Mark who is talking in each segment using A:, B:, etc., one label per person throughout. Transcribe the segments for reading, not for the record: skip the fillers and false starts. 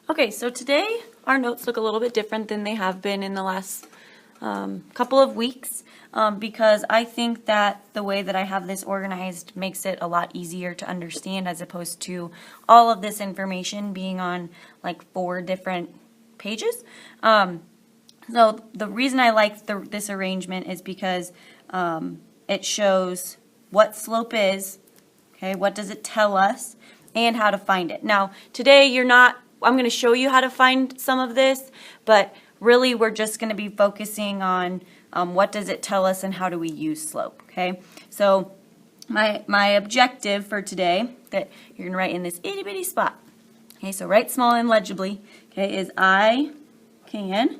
A: Okay, so today our notes look a little bit different than they have been in the last couple of weeks because I think that the way that I have this organized makes it a lot easier to understand as opposed to all of this information being on like 4 different pages. So the reason I like this arrangement is because it shows what slope is, okay, what does it tell us, and how to find it. Now, today I'm going to show you how to find some of this, but really we're just going to be focusing on what does it tell us and how do we use slope, okay? So my objective for today that you're going to write in this itty bitty spot, okay, so write small and legibly, okay, is I can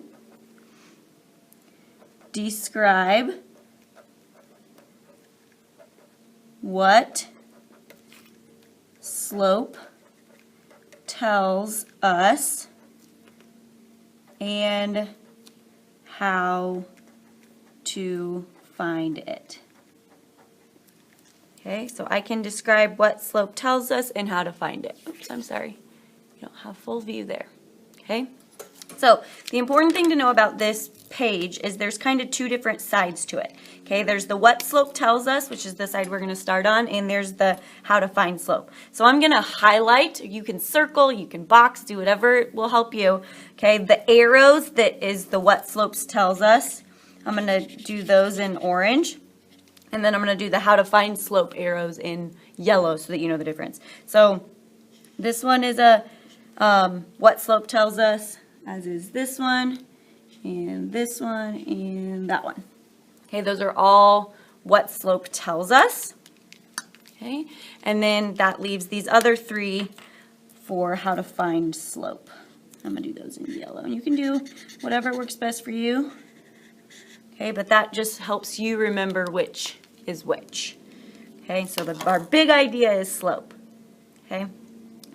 A: describe what slope tells us and how to find it. Okay, so I can describe what slope tells us and how to find it. Oops, I'm sorry. You don't have full view there. Okay? So the important thing to know about this page is there's kind of 2 different sides to it. Okay, there's the what slope tells us, which is the side we're going to start on, and there's the how to find slope. So I'm going to highlight, you can circle, you can box, do whatever will help you. Okay, the arrows that is the what slopes tells us, I'm going to do those in orange, and then I'm going to do the how to find slope arrows in yellow so that you know the difference. So this one is a what slope tells us, as is this one, and that one. Okay, those are all what slope tells us. Okay, and then that leaves these other 3 for how to find slope. I'm going to do those in yellow. And you can do whatever works best for you. Okay, but that just helps you remember which is which. Okay, so our big idea is slope. Okay,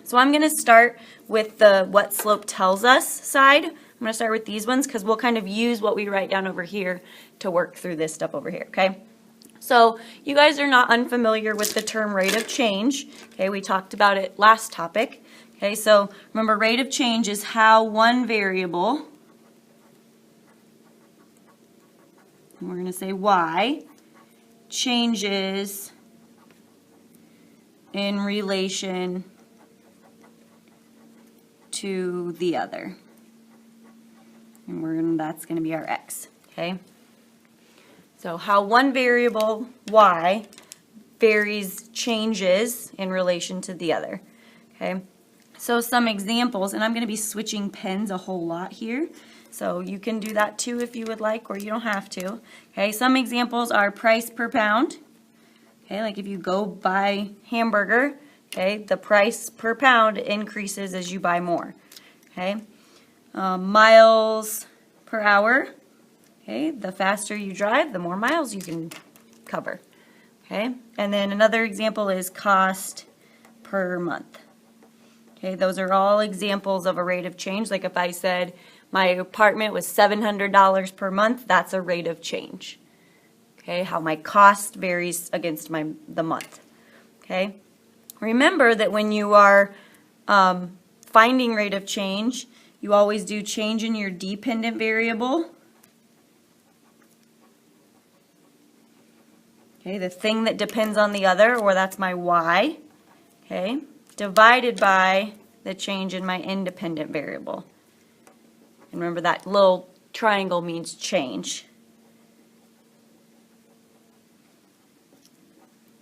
A: so I'm going to start with the what slope tells us side. I'm going to start with these ones because we'll kind of use what we write down over here to work through this stuff over here, okay? So you guys are not unfamiliar with the term rate of change. Okay, we talked about it last topic. Okay, so remember rate of change is how one variable, and we're going to say y, changes in relation to the other. And that's going to be our x, okay? So how one variable, y, changes in relation to the other, okay? So some examples, and I'm going to be switching pens a whole lot here, so you can do that too if you would like, or you don't have to. Okay, some examples are price per pound, okay, like if you go buy hamburger, okay, the price per pound increases as you buy more, okay? Miles per hour, okay, the faster you drive, the more miles you can cover, okay? And then another example is cost per month. Okay, those are all examples of a rate of change. Like if I said my apartment was $700 per month, that's a rate of change. Okay, how my cost varies against the month. Okay, remember that when you are finding rate of change, you always do change in your dependent variable. Okay, the thing that depends on the other, or that's my y, okay, divided by the change in my independent variable. And remember that little triangle means change.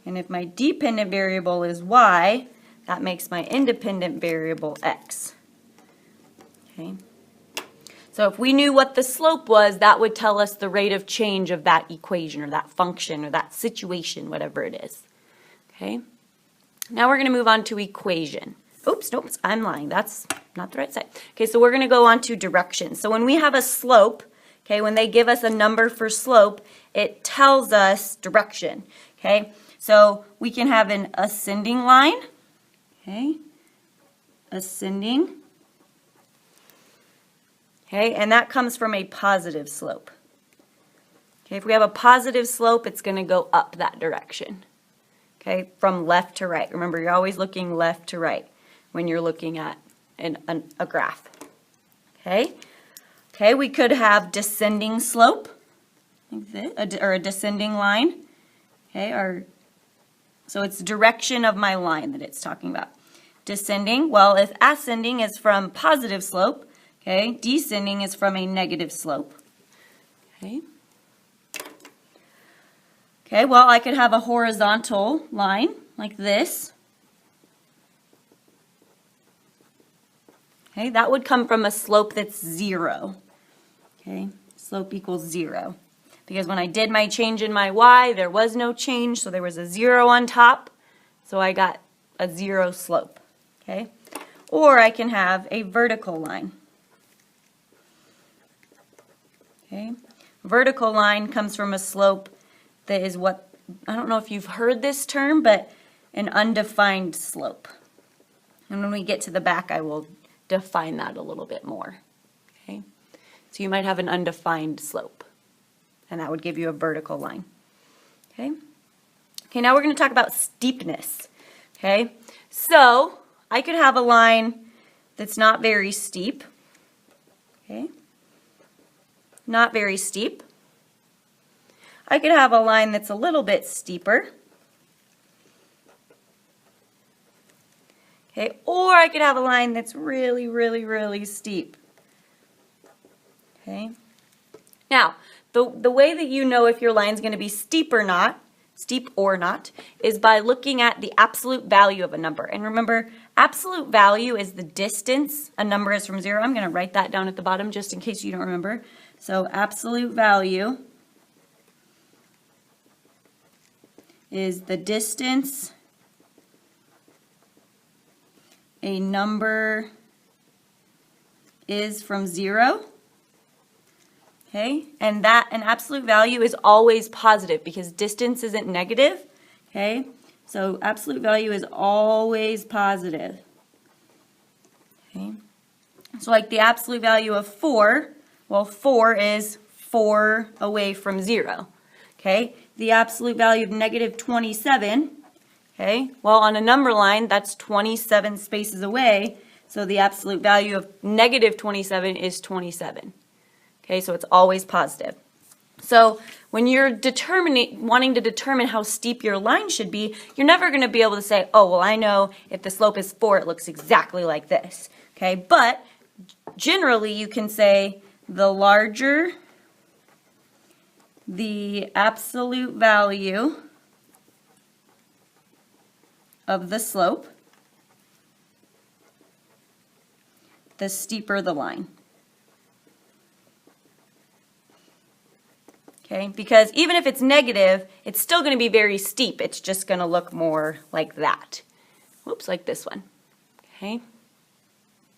A: And if my dependent variable is y, that makes my independent variable x. Okay. So if we knew what the slope was, that would tell us the rate of change of that equation or that function or that situation, whatever it is. Okay. Now we're going to move on to equation. Oops, nope, I'm lying. That's not the right side. Okay, so we're going to go on to direction. So when we have a slope, okay, when they give us a number for slope, it tells us direction. Okay, so we can have an ascending line. Okay, ascending. Okay, and that comes from a positive slope. Okay, if we have a positive slope, it's going to go up that direction. Okay, from left to right. Remember, you're always looking left to right when you're looking at a graph. Okay? Okay, we could have descending slope, like this, or a descending line. Okay, so it's direction of my line that it's talking about. Descending, well, if ascending is from positive slope, okay, descending is from a negative slope. Okay. Okay, well, I could have a horizontal line like this. Okay, that would come from a slope that's 0. Okay, slope equals 0. Because when I did my change in my y, there was no change, so there was a 0 on top. So I got a 0 slope. Okay, or I can have a vertical line. Okay, vertical line comes from a slope that is what, I don't know if you've heard this term, but an undefined slope. And when we get to the back, I will define that a little bit more. Okay, so you might have an undefined slope, and that would give you a vertical line. Okay, okay, now we're going to talk about steepness. Okay, so I could have a line that's not very steep. Okay, not very steep. I could have a line that's a little bit steeper. Okay, or I could have a line that's really, really, really steep. Okay. Now, the way that you know if your line's going to be steep or not, is by looking at the absolute value of a number. And remember, absolute value is the distance a number is from 0. I'm going to write that down at the bottom just in case you don't remember. So absolute value is the distance a number is from 0. Okay, and that an absolute value is always positive because distance isn't negative. Okay, so absolute value is always positive. Okay, so like the absolute value of 4, well, 4 is 4 away from 0. Okay, the absolute value of negative 27, okay, well, on a number line, that's 27 spaces away, so the absolute value of negative 27 is 27. Okay, so it's always positive. So when you're wanting to determine how steep your line should be, you're never going to be able to say, oh, well, I know if the slope is 4, it looks exactly like this. Okay, but generally you can say the larger the absolute value of the slope, the steeper the line. Okay, because even if it's negative, it's still going to be very steep. It's just going to look more like that. Whoops, like this one. Okay.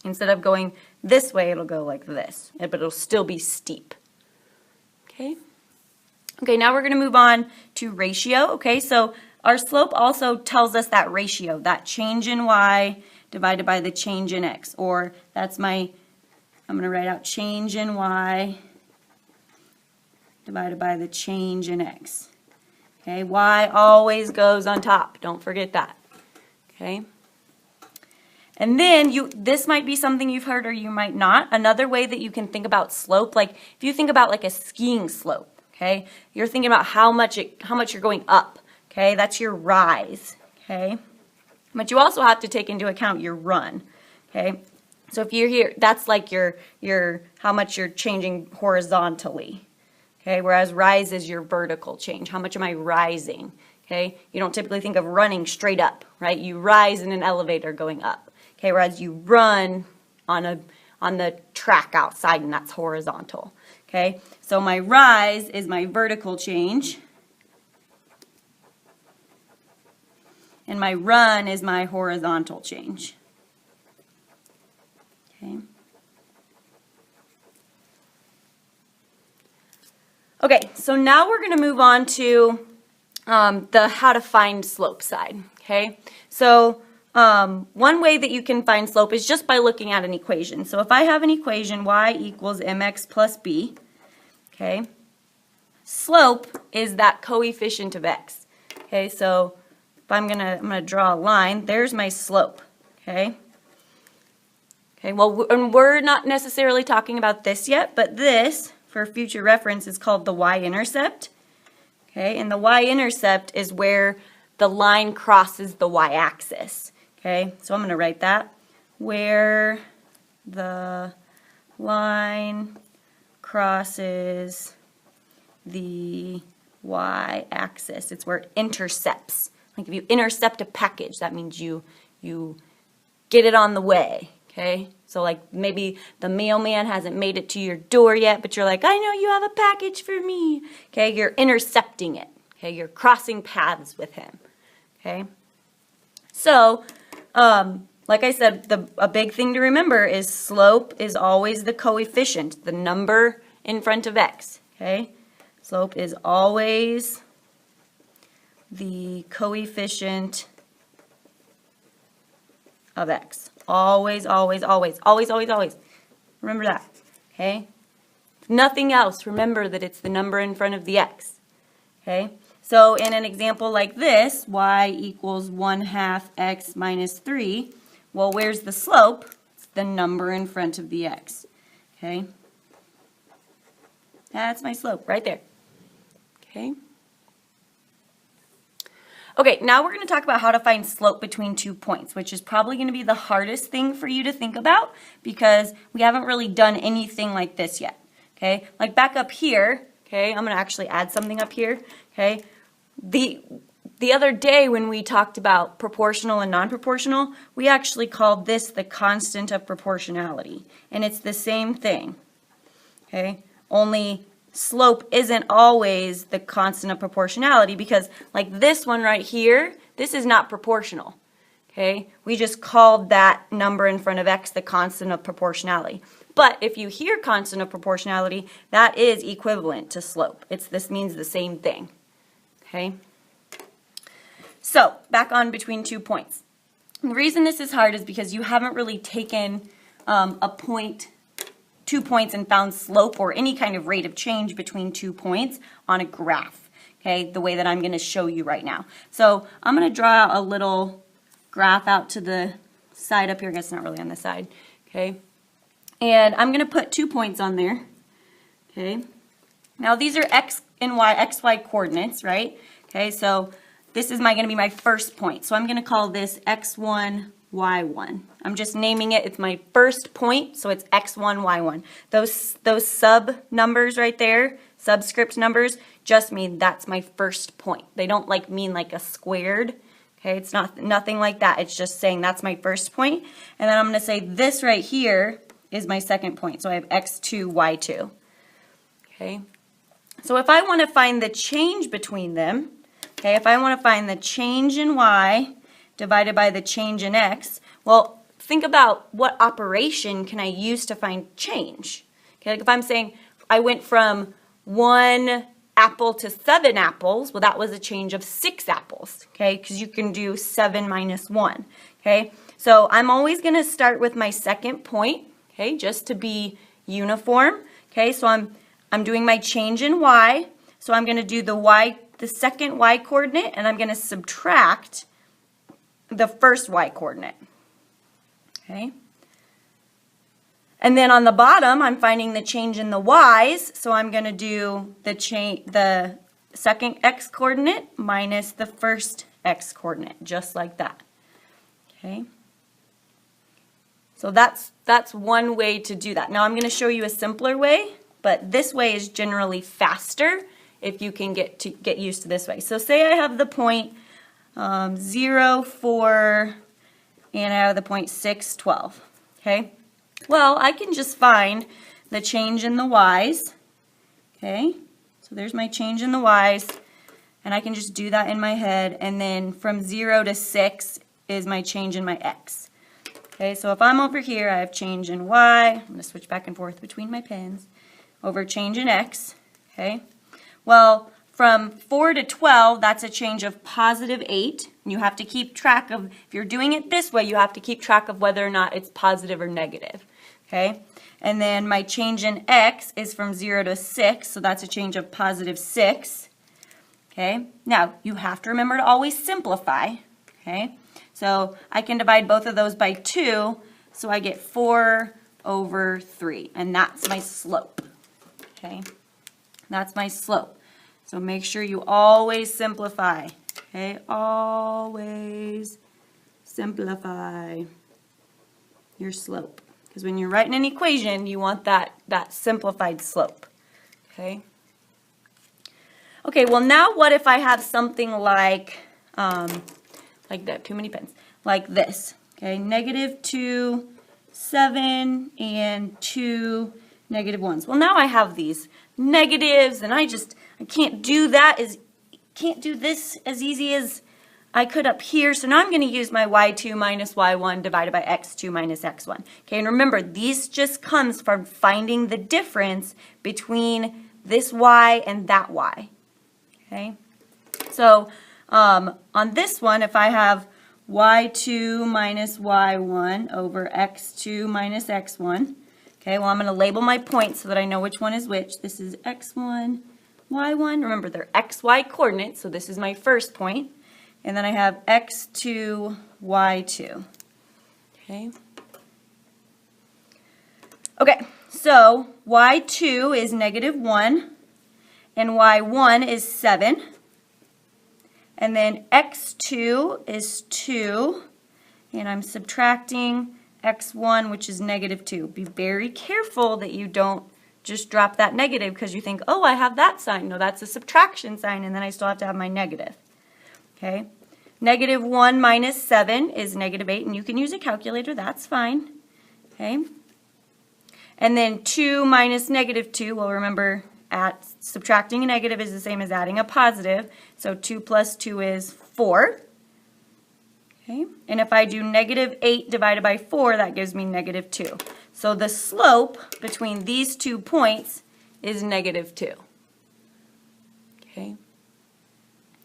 A: Instead of going this way, it'll go like this, but it'll still be steep. Okay. Okay, now we're going to move on to ratio. Okay, so our slope also tells us that ratio, that change in y divided by the change in x, or that's I'm going to write out change in y divided by the change in x. Okay, y always goes on top. Don't forget that. Okay. And then this might be something you've heard or you might not. Another way that you can think about slope, like if you think about like a skiing slope, okay, you're thinking about how much you're going up. Okay, that's your rise. Okay, but you also have to take into account your run. Okay, so if you're here, that's like your how much you're changing horizontally. Okay, whereas rise is your vertical change. How much am I rising? Okay, you don't typically think of running straight up, right? You rise in an elevator going up. Okay, whereas you run on the track outside, and that's horizontal. Okay, so my rise is my vertical change, and my run is my horizontal change. Okay. Okay, so now we're going to move on to the how to find slope side. Okay, so one way that you can find slope is just by looking at an equation. So if I have an equation, y equals mx plus b, okay, slope is that coefficient of x. Okay, so if I'm gonna draw a line, there's my slope. Okay, Okay, well, and we're not necessarily talking about this yet, but this, for future reference, is called the y-intercept. Okay, and the y-intercept is where the line crosses the y-axis. Okay, so I'm going to write that. Where the line crosses the y-axis. It's where it intercepts. Like if you intercept a package, that means you get it on the way. Okay, so like maybe the mailman hasn't made it to your door yet, but you're like, I know you have a package for me. Okay, you're intercepting it. Okay, you're crossing paths with him. Okay, so like I said, a big thing to remember is slope is always the coefficient, the number in front of x. Okay, slope is always the coefficient of x. Always, always, always, always, always, always. Remember that, okay? If nothing else, remember that it's the number in front of the x, okay? So in an example like this, y equals 1/2 x minus 3, well, where's the slope? It's the number in front of the x, okay? That's my slope right there, okay? Okay, now we're going to talk about how to find slope between 2 points, which is probably going to be the hardest thing for you to think about because we haven't really done anything like this yet, okay? Like back up here, okay, I'm going to actually add something up here, okay? The other day when we talked about proportional and non-proportional, we actually called this the constant of proportionality, and it's the same thing, okay? Only slope isn't always the constant of proportionality because like this one right here, this is not proportional, okay? We just called that number in front of x the constant of proportionality. But if you hear constant of proportionality, that is equivalent to slope. This means the same thing, okay? So back on between 2 points. The reason this is hard is because you haven't really taken a point 2 points and found slope or any kind of rate of change between 2 points on a graph, okay, the way that I'm going to show you right now. So I'm going to draw out a little graph out to the side up here. I guess it's not really on the side, okay, and I'm going to put 2 points on there, okay. Now these are x and y, xy coordinates, right, okay, so this is going to be my first point. So I'm going to call this x1, y1. I'm just naming it. It's my first point, so it's x1, y1. Those sub numbers right there, subscript numbers, just mean that's my first point. They don't mean like a squared. Okay, it's nothing like that. It's just saying that's my first point. And then I'm going to say this right here is my second point. So I have x2, y2. Okay. So if I want to find the change between them, okay, if I want to find the change in y divided by the change in x, well, think about what operation can I use to find change. Okay, like if I'm saying I went from 1 apple to 7 apples, well, that was a change of 6 apples, okay, because you can do 7 minus 1, okay. So I'm always going to start with my second point, okay, just to be uniform, okay. So I'm doing my change in y, so I'm going to do the second y coordinate, and I'm going to subtract the first y coordinate, okay? And then on the bottom, I'm finding the change in the y's, so I'm going to do the second x coordinate minus the first x coordinate, just like that, okay? So that's one way to do that. Now I'm going to show you a simpler way, but this way is generally faster if you can get used to this way. So say I have the point 0, 4, and I have the point 6, 12, okay? Well, I can just find the change in the y's, okay? So there's my change in the y's, and I can just do that in my head, and then from 0 to 6 is my change in my x. Okay, so if I'm over here, I have change in y. I'm going to switch back and forth between my pens. Over change in x, okay? Well, from 4 to 12, that's a change of positive 8. And you have to keep track of, if you're doing it this way, you have to keep track of whether or not it's positive or negative, okay? And then my change in x is from 0 to 6, so that's a change of positive 6, okay? Now, you have to remember to always simplify, okay? So I can divide both of those by 2, So I get 4 over 3, and that's my slope. Okay, that's my slope. So make sure you always simplify. Okay, always simplify your slope. Because when you're writing an equation, you want that simplified slope. Okay. Okay, well now what if I have something like that, too many pens, like this. Okay, -2, 7, and 2 negative 1s. Well, now I have these negatives, and I can't do this as easy as I could up here. So now I'm going to use my y2 minus y1 divided by x2 minus x1. Okay, and remember, these just comes from finding the difference between this y and that y. Okay, so on this one, if I have y2 minus y1 over x2 minus x1, okay, well, I'm going to label my points so that I know which one is which. This is x1, y1. Remember, they're xy coordinates, so this is my first point. And then I have x2, y2. Okay. Okay, so y2 is -1, and y1 is 7. And then x2 is 2, and I'm subtracting x1, which is -2. Be very careful that you don't just drop that negative because you think, oh, I have that sign. No, that's a subtraction sign, and then I still have to have my negative. Okay, -1 minus 7 is -8, and you can use a calculator, that's fine. Okay, and then 2 minus -2, well, remember, subtracting a negative is the same as adding a positive, so 2 plus 2 is 4. Okay, and if I do -8 divided by 4, that gives me -2. So the slope between these 2 points is -2. Okay.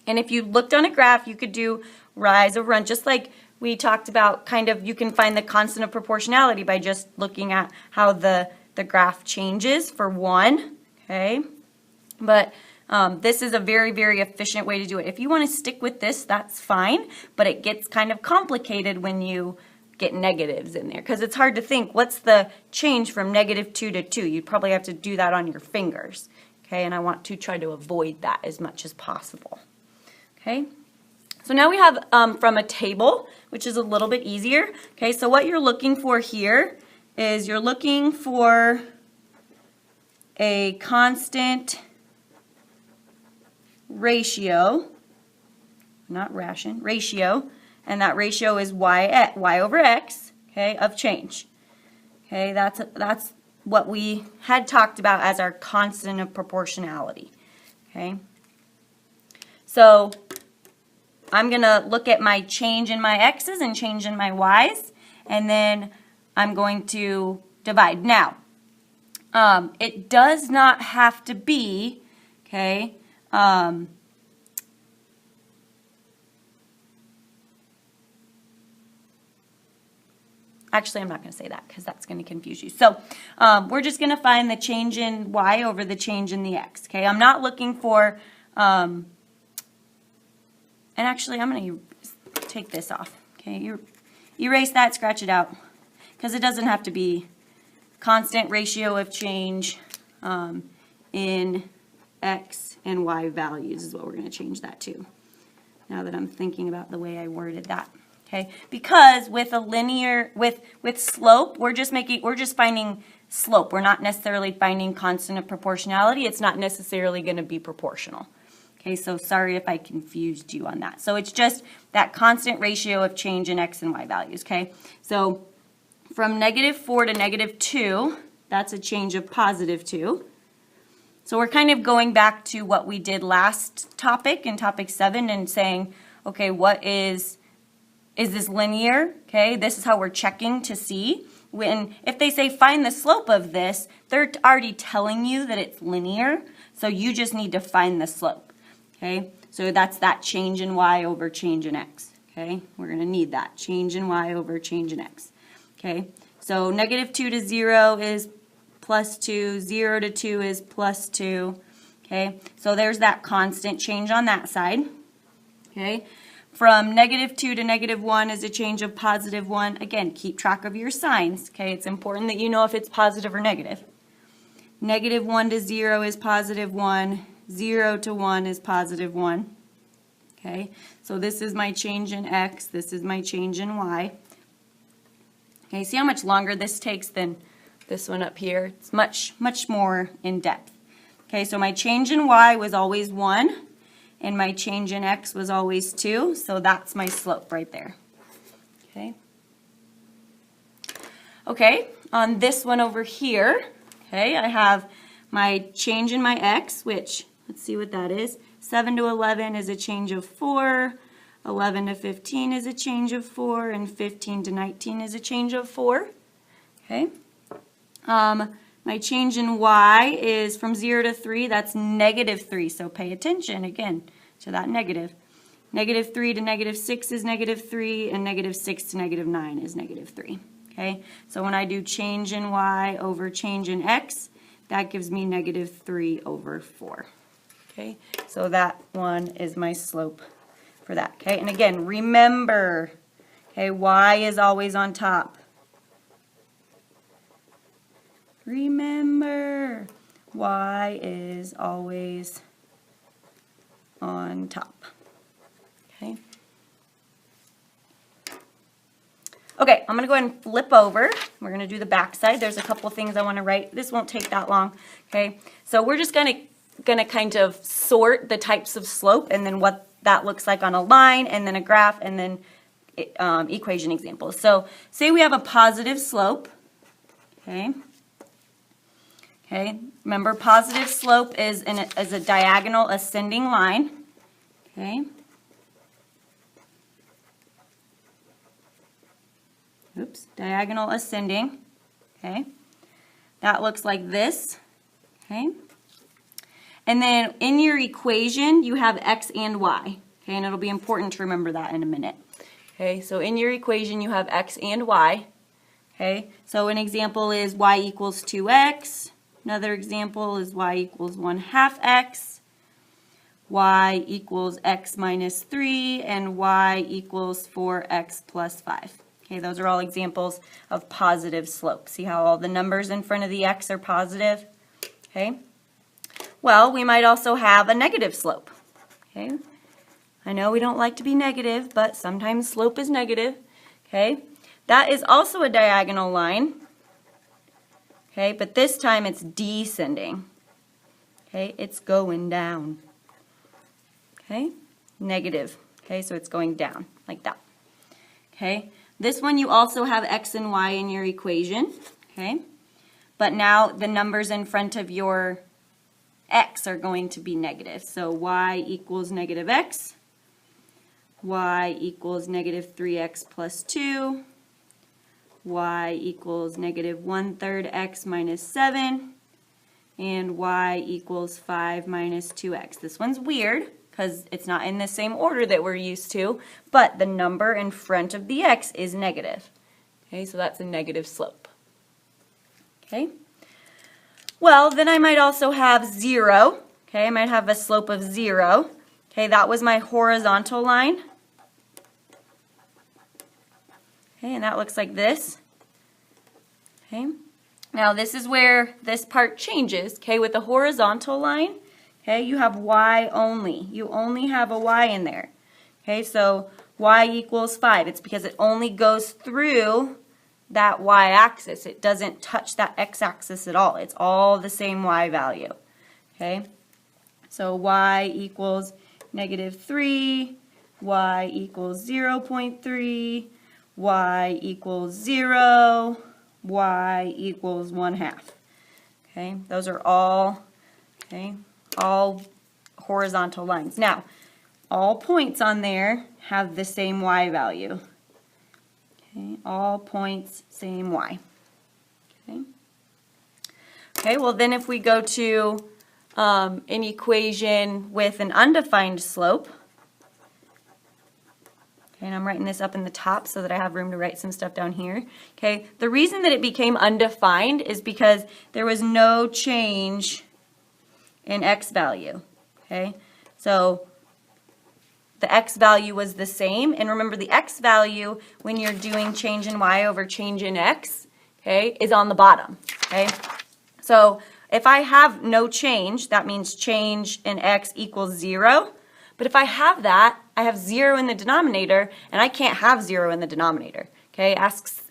A: And if you looked on a graph, you could do rise over run, just like we talked about, kind of, you can find the constant of proportionality by just looking at how the graph changes for 1, okay? But this is a very, very efficient way to do it. If you want to stick with this, that's fine, but it gets kind of complicated when you get negatives in there, because it's hard to think, what's the change from -2 to 2? You'd probably have to do that on your fingers, okay? And I want to try to avoid that as much as possible. Okay, so now we have from a table, which is a little bit easier. Okay, so what you're looking for here is you're looking for a constant ratio, not ration, ratio, and that ratio is y over x, okay, of change. Okay, that's what we had talked about as our constant of proportionality. Okay, so I'm going to look at my change in my x's and change in my y's, and then I'm going to divide. Now, it does not have to be, okay, actually, I'm not going to say that because that's going to confuse you. So we're just going to find the change in y over the change in the x. Okay, I'm not looking for, and actually, I'm going to take this off. Okay, you erase that, scratch it out, because it doesn't have to be constant ratio of change in x and y values is what we're going to change that to. Now that I'm thinking about the way I worded that. Okay, because with a linear, with slope, we're just finding slope. We're not necessarily finding constant of proportionality. It's not necessarily going to be proportional. Okay, so sorry if I confused you on that. So it's just that constant ratio of change in x and y values, okay? So from -4 to -2, that's a change of +2. So we're kind of going back to what we did last topic in topic 7 and saying, okay, what is this linear? Okay, this is how we're checking to see. If they say find the slope of this, they're already telling you that it's linear, so you just need to find the slope. Okay, so that's that change in y over change in x. Okay, we're going to need that change in y over change in x. Okay, so -2 to 0 is +2, 0 to 2 is +2. Okay, so there's that constant change on that side. Okay, from -2 to -1 is a change of +1. Again, keep track of your signs, okay? It's important that you know if it's positive or negative. -1 to 0 is +1. 0 to 1 is +1. Okay, so this is my change in x. This is my change in y. Okay, see how much longer this takes than this one up here? It's much more in depth. Okay, so my change in y was always 1, and my change in x was always 2, so that's my slope right there. Okay. Okay, on this one over here, okay, I have my change in my x, which, let's see what that is. 7 to 11 is a change of 4. 11 to 15 is a change of 4, and 15 to 19 is a change of 4. Okay. My change in y is from 0 to 3, that's -3, so pay attention again to that negative. -3 to -6 is -3, and -6 to -9 is -3. Okay, so when I do change in y over change in x, that gives me -3 over 4. Okay, so that one is my slope for that. Okay, and again, remember, okay, y is always on top. Remember, y is always on top. Okay. Okay, I'm going to go ahead and flip over. We're going to do the back side. There's a couple things I want to write. This won't take that long. Okay, so we're just going to kind of sort the types of slope and then what that looks like on a line and then a graph and then equation examples. So say we have a positive slope. Okay. Okay. Remember, positive slope is a diagonal ascending line. Okay. Oops, diagonal ascending. Okay. That looks like this. Okay. And then in your equation, you have x and y. Okay, and it'll be important to remember that in a minute. Okay, so in your equation, you have x and y. Okay, so an example is y equals 2x. Another example is y equals 1/2 x. Y equals x minus 3, and y equals 4x plus 5. Okay, those are all examples of positive slope. See how all the numbers in front of the x are positive? Okay. Well, we might also have a negative slope. Okay. I know we don't like to be negative, but sometimes slope is negative. Okay. That is also a diagonal line. Okay, but this time it's descending. Okay, it's going down. Okay, negative. Okay, so it's going down like that. Okay, this one you also have x and y in your equation. Okay, but now the numbers in front of your x are going to be negative. So y equals -x, y equals -3x plus 2, y equals -1/3 x minus 7, and y equals 5 minus 2x. This one's weird because it's not in the same order that we're used to, but the number in front of the x is negative. Okay, so that's a negative slope. Okay. Well, then I might also have 0. Okay, I might have a slope of 0. Okay, that was my horizontal line. Okay, and that looks like this. Okay, now this is where this part changes. Okay, with the horizontal line, okay, you have y only. You only have a y in there. Okay, so y equals 5. It's because it only goes through that y-axis. It doesn't touch that x-axis at all. It's all the same y value. Okay, so y equals -3, y equals 0.3, y equals 0, y equals 1/2. Okay, those are all, okay, all horizontal lines. Now, all points on there have the same y value. Okay, all points, same y. Okay. Okay, well then if we go to an equation with an undefined slope, okay, and I'm writing this up in the top so that I have room to write some stuff down here. Okay, the reason that it became undefined is because there was no change in x value. Okay, so the x value was the same. And remember, the x value, when you're doing change in y over change in x, okay, is on the bottom, okay? So if I have no change, that means change in x equals 0. But if I have that, I have 0 in the denominator, and I can't have 0 in the denominator. Okay,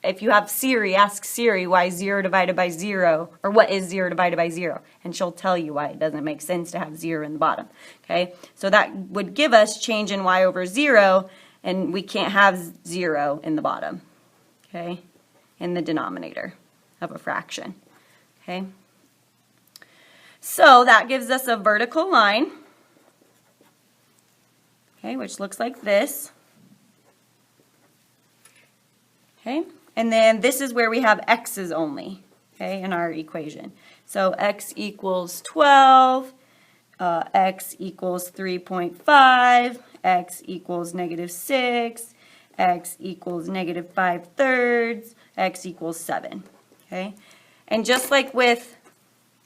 A: if you have Siri, ask Siri why 0 divided by 0, or what is 0 divided by 0, and she'll tell you why it doesn't make sense to have 0 in the bottom. Okay, so that would give us change in y over 0, and we can't have 0 in the bottom, okay, in the denominator of a fraction. Okay, so that gives us a vertical line, okay, which looks like this. Okay, and then this is where we have x's only, okay, in our equation. So x equals 12, x equals 3.5, x equals -6, x equals -5/3, x equals 7, okay? And just like with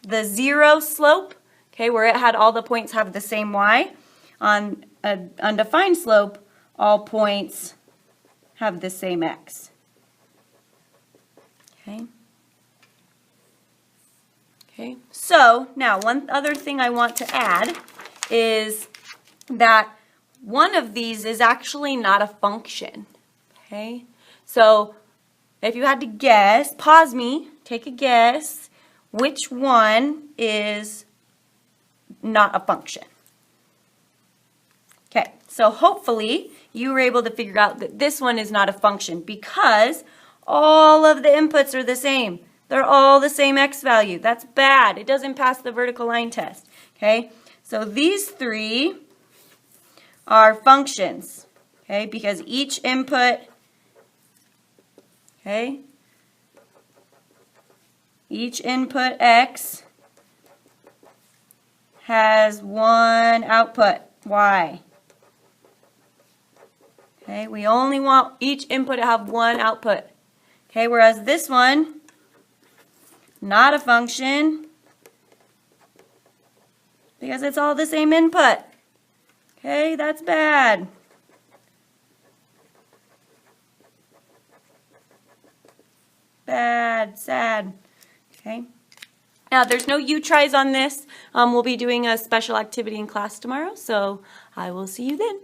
A: the 0 slope, okay, where it had all the points have the same y, on an undefined slope, all points have the same x. Okay. Okay. So now one other thing I want to add is that one of these is actually not a function. Okay. So if you had to guess, pause me, take a guess, which one is not a function? Okay. So hopefully you were able to figure out that this one is not a function because all of the inputs are the same. They're all the same x value. That's bad. It doesn't pass the vertical line test. Okay? So these three are functions. Okay? Because each input, okay? Each input x has one output, y. Okay? We only want each input to have one output. Okay, whereas this one, not a function, because it's all the same input. Okay, that's bad. Bad, sad. Okay. Now, there's no U-tries on this. We'll be doing a special activity in class tomorrow, so I will see you then.